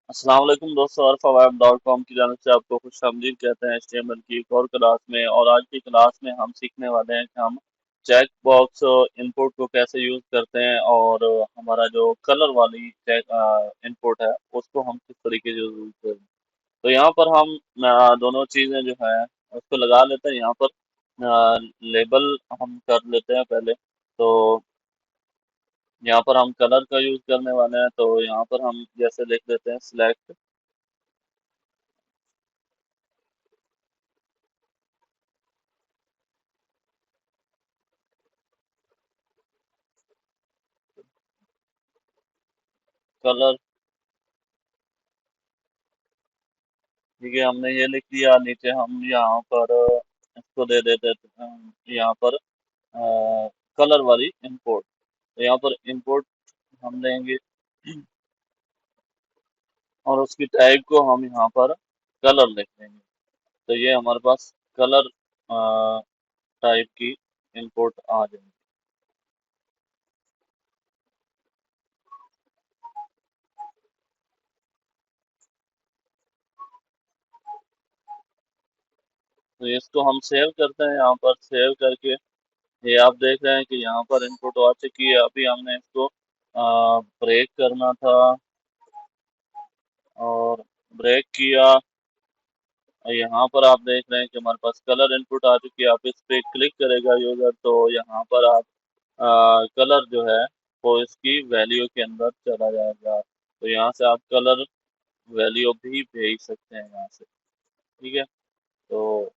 अस्सलाम वालेकुम दोस्तों, ArfaWeb.com की जानिब से आपको खुशामदीद कहते हैं HTML की एक और क्लास में। और आज की क्लास में हम सीखने वाले हैं कि हम चेक बॉक्स इनपुट को कैसे यूज़ करते हैं, और हमारा जो कलर वाली चेक इनपुट है उसको हम किस तरीके से यूज़ करें। तो यहाँ पर हम दोनों चीज़ें जो है उसको लगा लेते हैं। यहाँ पर लेबल हम कर लेते हैं पहले। तो यहाँ पर हम कलर का यूज़ करने वाले हैं, तो यहाँ पर हम जैसे लिख देते हैं सिलेक्ट कलर। ठीक है, हमने ये लिख दिया। नीचे हम यहाँ पर इसको दे देते हैं, यहाँ पर कलर वाली इंपोर्ट। तो यहाँ पर इंपोर्ट हम देंगे और उसकी टाइप को हम यहाँ पर कलर लिख देंगे। तो ये हमारे पास कलर टाइप की इंपोर्ट आ जाएगी। तो इसको हम सेव करते हैं। यहाँ पर सेव करके ये आप देख रहे हैं कि यहाँ पर इनपुट आ चुकी है। अभी हमने इसको ब्रेक करना था, और ब्रेक किया। यहाँ पर आप देख रहे हैं कि हमारे पास कलर इनपुट आ चुकी है। आप इस पे क्लिक करेगा यूजर, तो यहाँ पर आप कलर जो है वो इसकी वैल्यू के अंदर चला जाएगा। तो यहाँ से आप कलर वैल्यू भी भेज सकते हैं यहाँ से। ठीक है, तो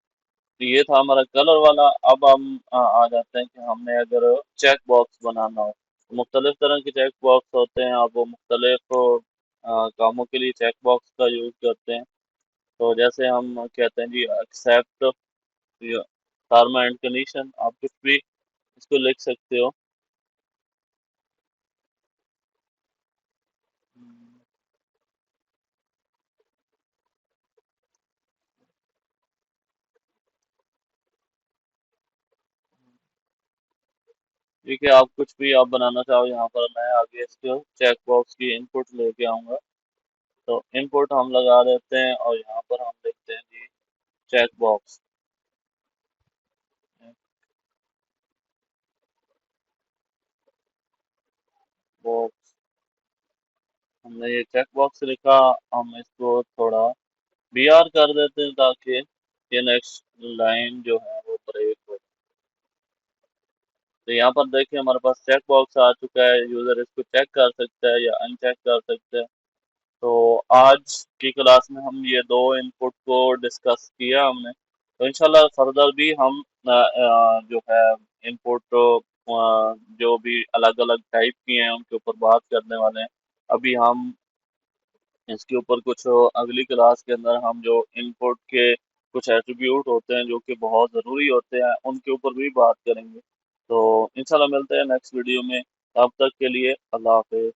ये था हमारा कलर वाला। अब हम आ जाते हैं कि हमने अगर चेक बॉक्स बनाना हो, तो मुख्तलिफ तरह के चेक बॉक्स होते हैं। आप वो मुख्तलिफ कामों के लिए चेक बॉक्स का यूज़ करते हैं। तो जैसे हम कहते हैं जी एक्सेप्ट टर्म एंड कंडीशन, आप कुछ भी इसको लिख सकते हो। ठीक है, आप कुछ भी आप बनाना चाहो। यहाँ पर मैं आगे इसको चेक बॉक्स की इनपुट लेके आऊँगा। तो इनपुट हम लगा देते हैं और यहाँ पर हम लिखते हैं जी चेक बॉक्स। बॉक्स, हमने ये चेक बॉक्स लिखा। हम इसको थोड़ा BR कर देते हैं ताकि ये नेक्स्ट लाइन जो है वो ब्रेक हो। तो यहाँ पर देखिए हमारे पास चेक बॉक्स आ चुका है। यूजर इसको चेक कर सकता है या अनचेक कर सकता है। तो आज की क्लास में हम ये दो इनपुट को डिस्कस किया हमने। तो इंशाल्लाह फर्दर भी हम जो है इनपुट जो भी अलग अलग टाइप की हैं उनके ऊपर बात करने वाले हैं। अभी हम इसके ऊपर कुछ अगली क्लास के अंदर हम जो इनपुट के कुछ एट्रीब्यूट होते हैं जो कि बहुत ज़रूरी होते हैं उनके ऊपर भी बात करेंगे। तो इंशाल्लाह मिलते हैं नेक्स्ट वीडियो में। तब तक के लिए अल्लाह हाफिज़।